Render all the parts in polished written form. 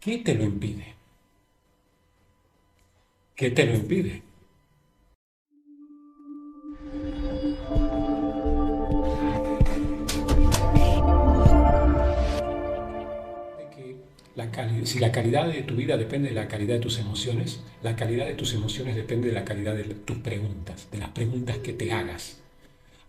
¿Qué te lo impide? ¿Qué te lo impide? De que si la calidad de tu vida depende de la calidad de tus emociones, la calidad de tus emociones depende de la calidad de tus preguntas, de las preguntas que te hagas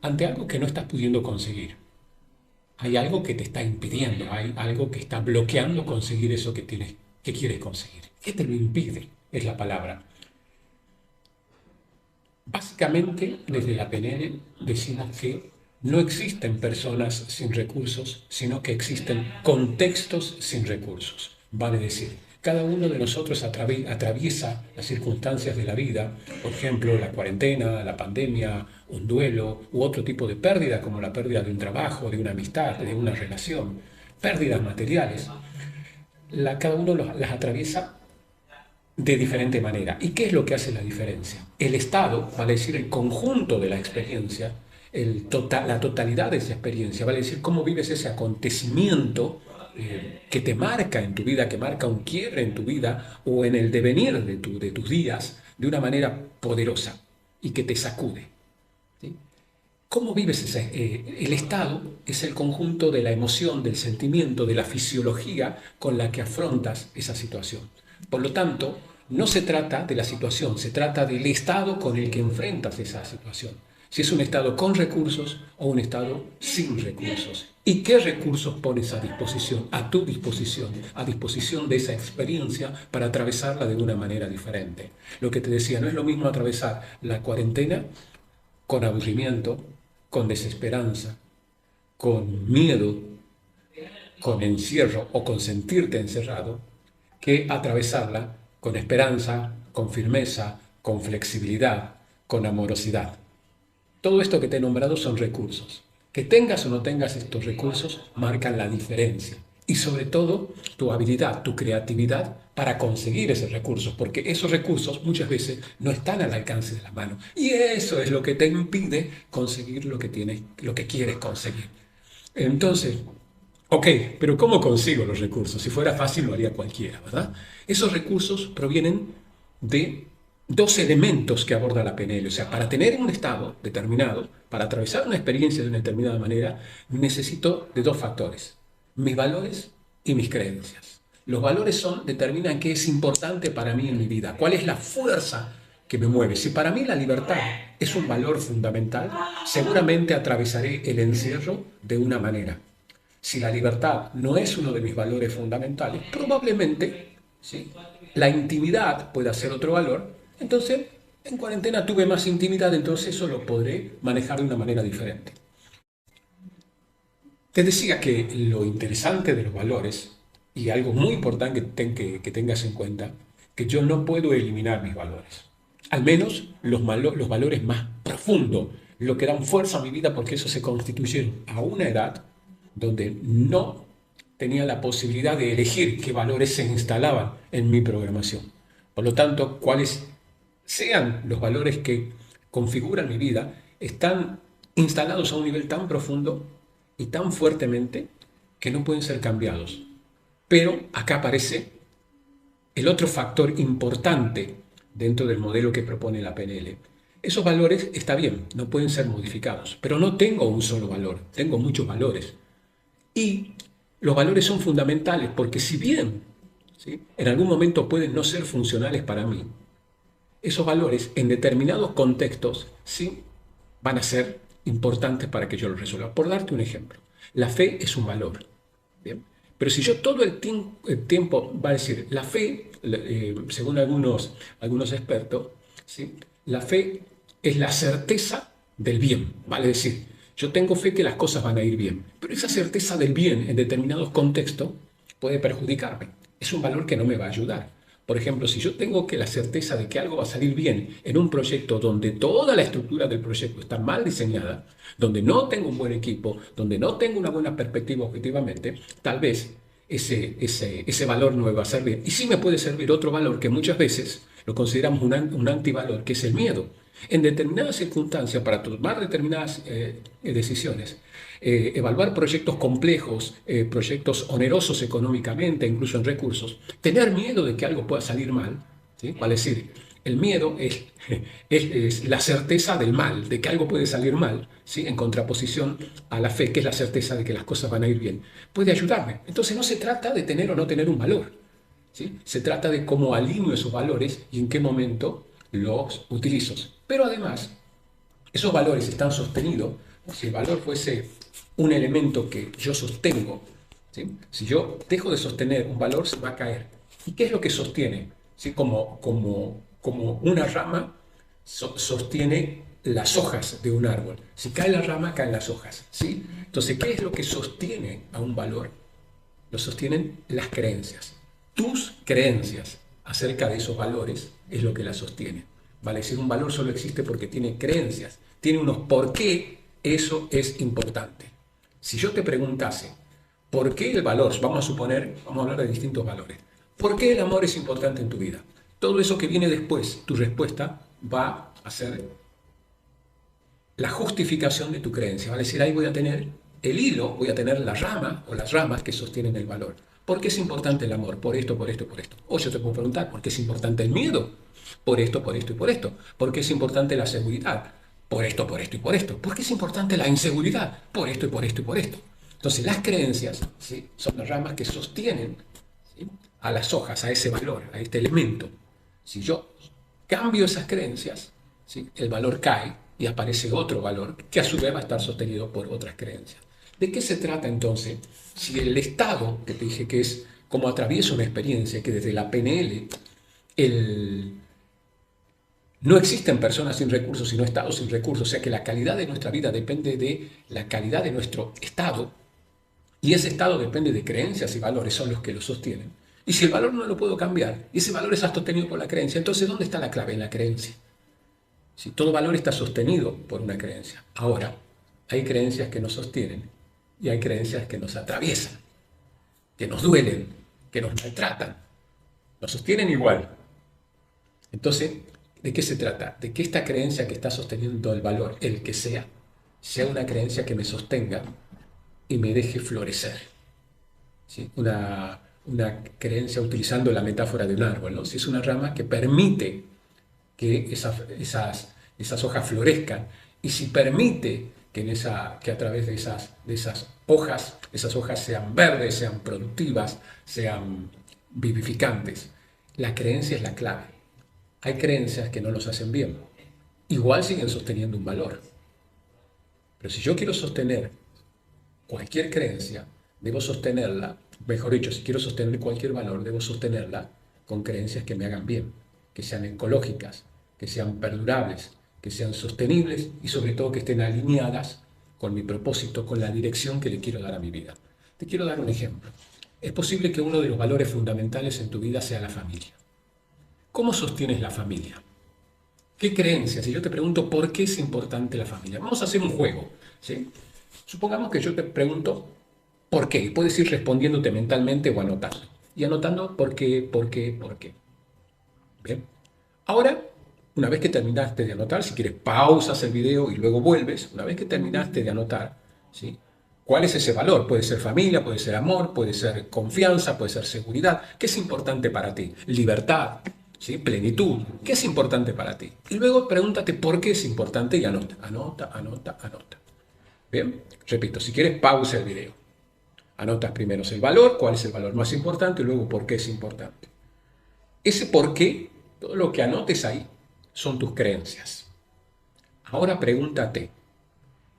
ante algo que no estás pudiendo conseguir. Hay algo que te está impidiendo, hay algo que está bloqueando conseguir eso que quieres conseguir. ¿Qué te lo impide? Es la palabra. Básicamente, desde la PNL decimos que no existen personas sin recursos, sino que existen contextos sin recursos. Vale decir, cada uno de nosotros atraviesa las circunstancias de la vida, por ejemplo, la cuarentena, la pandemia, un duelo u otro tipo de pérdida, como la pérdida de un trabajo, de una amistad, de una relación, pérdidas materiales. Cada uno las atraviesa de diferente manera. ¿Y qué es lo que hace la diferencia? El estado, vale decir, el conjunto de la experiencia, la totalidad de esa experiencia, vale decir, cómo vives ese acontecimiento que te marca en tu vida, que marca un quiebre en tu vida o en el devenir de tus días de una manera poderosa y que te sacude. ¿Sí? ¿Cómo vives el estado es el conjunto de la emoción, del sentimiento, de la fisiología con la que afrontas esa situación. Por lo tanto, no se trata de la situación, se trata del estado con el que enfrentas esa situación. Si es un estado con recursos o un estado sin recursos. ¿Y qué recursos pones a disposición, a tu disposición, a disposición de esa experiencia para atravesarla de una manera diferente? Lo que te decía, no es lo mismo atravesar la cuarentena con aburrimiento, con desesperanza, con miedo, con encierro o con sentirte encerrado, que atravesarla con esperanza, con firmeza, con flexibilidad, con amorosidad. Todo esto que te he nombrado son recursos. Que tengas o no tengas estos recursos marcan la diferencia. Y sobre todo tu habilidad, tu creatividad para conseguir esos recursos, porque esos recursos muchas veces no están al alcance de la mano. Y eso es lo que te impide conseguir lo que quieres conseguir. Entonces, ok, pero ¿cómo consigo los recursos? Si fuera fácil lo haría cualquiera, ¿verdad? Esos recursos provienen de dos elementos que aborda la PNL. O sea, para tener un estado determinado, para atravesar una experiencia de una determinada manera, necesito de dos factores, mis valores y mis creencias. Los valores determinan qué es importante para mí en mi vida, cuál es la fuerza que me mueve. Si para mí la libertad es un valor fundamental, seguramente atravesaré el encierro de una manera. Si la libertad no es uno de mis valores fundamentales, probablemente ¿sí? La intimidad pueda ser otro valor. Entonces, en cuarentena tuve más intimidad, entonces eso lo podré manejar de una manera diferente. Te decía que lo interesante de los valores, y algo muy importante que tengas en cuenta, que yo no puedo eliminar mis valores. Al menos los valores más profundos, lo que dan fuerza a mi vida, porque eso se constituyeron a una edad donde no tenía la posibilidad de elegir qué valores se instalaban en mi programación. Por lo tanto, cuáles sean los valores que configuran mi vida, están instalados a un nivel tan profundo y tan fuertemente que no pueden ser cambiados. Pero acá aparece el otro factor importante dentro del modelo que propone la PNL. Esos valores está bien, no pueden ser modificados, pero no tengo un solo valor, tengo muchos valores. Y los valores son fundamentales porque si bien ¿sí? en algún momento pueden no ser funcionales para mí, esos valores en determinados contextos sí van a ser importantes para que yo los resuelva. Por darte un ejemplo, la fe es un valor. ¿Bien? Pero si yo todo el tiempo va a decir, la fe, según algunos expertos, ¿sí? La fe es la certeza del bien, vale decir, yo tengo fe que las cosas van a ir bien, pero esa certeza del bien en determinados contextos puede perjudicarme. Es un valor que no me va a ayudar. Por ejemplo, si yo tengo la certeza de que algo va a salir bien en un proyecto donde toda la estructura del proyecto está mal diseñada, donde no tengo un buen equipo, donde no tengo una buena perspectiva objetivamente, tal vez ese valor no me va a servir. Y sí me puede servir otro valor que muchas veces lo consideramos un antivalor, que es el miedo. En determinadas circunstancias, para tomar determinadas decisiones, evaluar proyectos complejos, proyectos onerosos económicamente, incluso en recursos, tener miedo de que algo pueda salir mal, ¿sí? Vale decir, el miedo es la certeza del mal, de que algo puede salir mal, ¿sí? En contraposición a la fe, que es la certeza de que las cosas van a ir bien. Puede ayudarme. Entonces no se trata de tener o no tener un valor, ¿sí? Se trata de cómo alineo esos valores y en qué momento los utilizo. Pero además, esos valores están sostenidos. Si el valor fuese un elemento que yo sostengo, ¿sí? Si yo dejo de sostener un valor, se va a caer. ¿Y qué es lo que sostiene? ¿Sí? Como una rama sostiene las hojas de un árbol. Si cae la rama, caen las hojas, ¿sí? Entonces, ¿qué es lo que sostiene a un valor? Lo sostienen las creencias. Tus creencias acerca de esos valores es lo que las sostiene. Vale decir, un valor solo existe porque tiene creencias, tiene unos por qué eso es importante. Si yo te preguntase, ¿por qué el valor? Vamos a suponer, vamos a hablar de distintos valores. ¿Por qué el amor es importante en tu vida? Todo eso que viene después, tu respuesta va a ser la justificación de tu creencia. Vale decir, ahí voy a tener el hilo, voy a tener la rama o las ramas que sostienen el valor. ¿Por qué es importante el amor? Por esto, por esto, por esto. O yo te puedo preguntar, ¿por qué es importante el miedo? Por esto, por esto y por esto. ¿Por qué es importante la seguridad? Por esto, por esto y por esto. ¿Por qué es importante la inseguridad? Por esto y por esto y por esto. Entonces las creencias, ¿sí?, son las ramas que sostienen, ¿sí?, a las hojas, a ese valor, a este elemento. Si yo cambio esas creencias, ¿sí?, el valor cae y aparece otro valor que a su vez va a estar sostenido por otras creencias. ¿De qué se trata entonces? Si el estado, que te dije que es como atravieso una experiencia, que desde la PNL, no existen personas sin recursos, sino estados sin recursos, o sea que la calidad de nuestra vida depende de la calidad de nuestro estado, y ese estado depende de creencias y valores, son los que lo sostienen. Y si el valor no lo puedo cambiar, y ese valor está sostenido por la creencia, entonces ¿dónde está la clave? En la creencia. Si todo valor está sostenido por una creencia. Ahora, hay creencias que nos sostienen y hay creencias que nos atraviesan, que nos duelen, que nos maltratan. Nos sostienen igual. Entonces, ¿de qué se trata? De que esta creencia que está sosteniendo el valor, el que sea una creencia que me sostenga y me deje florecer. ¿Sí? Una creencia utilizando la metáfora de un árbol, ¿no? Si es una rama que permite que esas hojas florezcan, y si permite que a través de esas hojas, esas hojas sean verdes, sean productivas, sean vivificantes. La creencia es la clave. Hay creencias que no nos hacen bien. Igual siguen sosteniendo un valor. Pero si yo quiero sostener cualquier creencia, debo sostenerla, mejor dicho, si quiero sostener cualquier valor, debo sostenerla con creencias que me hagan bien, que sean ecológicas, que sean perdurables, que sean sostenibles y sobre todo que estén alineadas con mi propósito, con la dirección que le quiero dar a mi vida. Te quiero dar un ejemplo. Es posible que uno de los valores fundamentales en tu vida sea la familia. ¿Cómo sostienes la familia? ¿Qué creencias? Si yo te pregunto por qué es importante la familia. Vamos a hacer un juego, ¿sí? Supongamos que yo te pregunto por qué. Y puedes ir respondiéndote mentalmente o anotando. Y anotando por qué, por qué, por qué. Bien. Ahora, una vez que terminaste de anotar, si quieres pausas el video y luego vuelves. Una vez que terminaste de anotar, ¿sí?, ¿cuál es ese valor? Puede ser familia, puede ser amor, puede ser confianza, puede ser seguridad. ¿Qué es importante para ti? Libertad, ¿sí?, plenitud. ¿Qué es importante para ti? Y luego pregúntate por qué es importante y anota, anota, anota, anota. Bien, repito, si quieres pausa el video. Anotas primero el valor, cuál es el valor más importante y luego por qué es importante. Ese por qué, todo lo que anotes ahí, son tus creencias. Ahora pregúntate,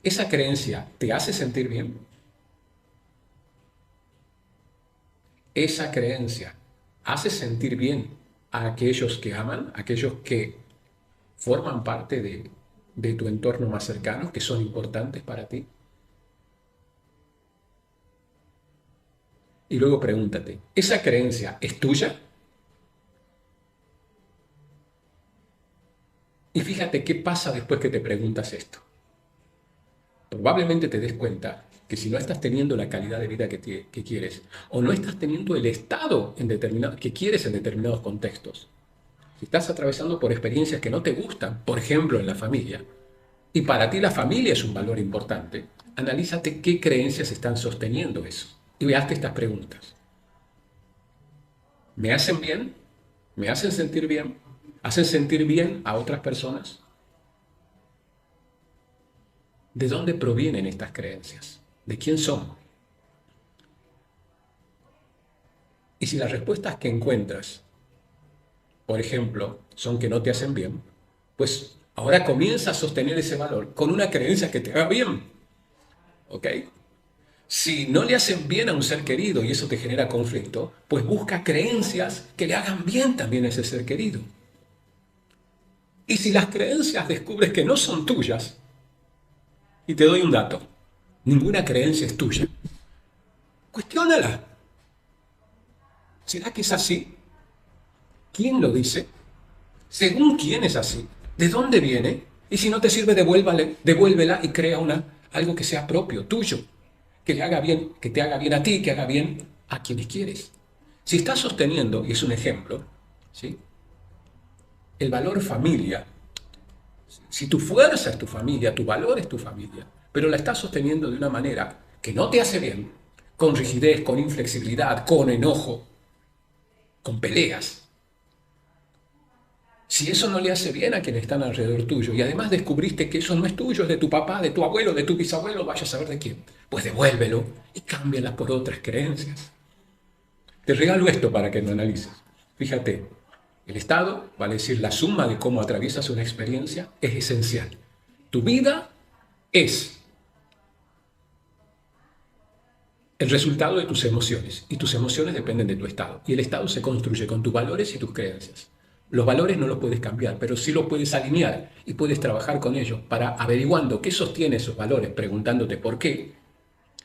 ¿esa creencia te hace sentir bien? ¿Esa creencia hace sentir bien a aquellos que aman, a aquellos que forman parte de tu entorno más cercano, que son importantes para ti? Y luego pregúntate, ¿esa creencia es tuya? Y fíjate qué pasa después que te preguntas esto. Probablemente te des cuenta que si no estás teniendo la calidad de vida que quieres, o no estás teniendo el estado que quieres en determinados contextos, si estás atravesando por experiencias que no te gustan, por ejemplo en la familia, y para ti la familia es un valor importante, analízate qué creencias están sosteniendo eso. Y hazte estas preguntas. ¿Me hacen bien? ¿Me hacen sentir bien? ¿Hacen sentir bien a otras personas? ¿De dónde provienen estas creencias? ¿De quién son? Y si las respuestas que encuentras, por ejemplo, son que no te hacen bien, pues ahora comienza a sostener ese valor con una creencia que te haga bien. ¿Ok? Si no le hacen bien a un ser querido y eso te genera conflicto, pues busca creencias que le hagan bien también a ese ser querido. Y si las creencias descubres que no son tuyas, y te doy un dato, ninguna creencia es tuya, cuestiónala. ¿Será que es así? ¿Quién lo dice? ¿Según quién es así? ¿De dónde viene? Y si no te sirve, devuélvela y crea algo que sea propio, tuyo, que le haga bien, que te haga bien a ti, que haga bien a quienes quieres. Si estás sosteniendo, y es un ejemplo, ¿sí?, el valor familia, si tu fuerza es tu familia, tu valor es tu familia, pero la estás sosteniendo de una manera que no te hace bien, con rigidez, con inflexibilidad, con enojo, con peleas. Si eso no le hace bien a quienes están alrededor tuyo y además descubriste que eso no es tuyo, es de tu papá, de tu abuelo, de tu bisabuelo, vaya a saber de quién, pues devuélvelo y cámbiala por otras creencias. Te regalo esto para que lo analices. Fíjate, el estado, vale decir la suma de cómo atraviesas una experiencia, es esencial. Tu vida es el resultado de tus emociones y tus emociones dependen de tu estado. Y el estado se construye con tus valores y tus creencias. Los valores no los puedes cambiar, pero sí los puedes alinear y puedes trabajar con ellos para, averiguando qué sostiene esos valores, preguntándote por qué,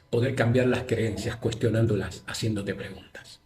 poder cambiar las creencias, cuestionándolas, haciéndote preguntas.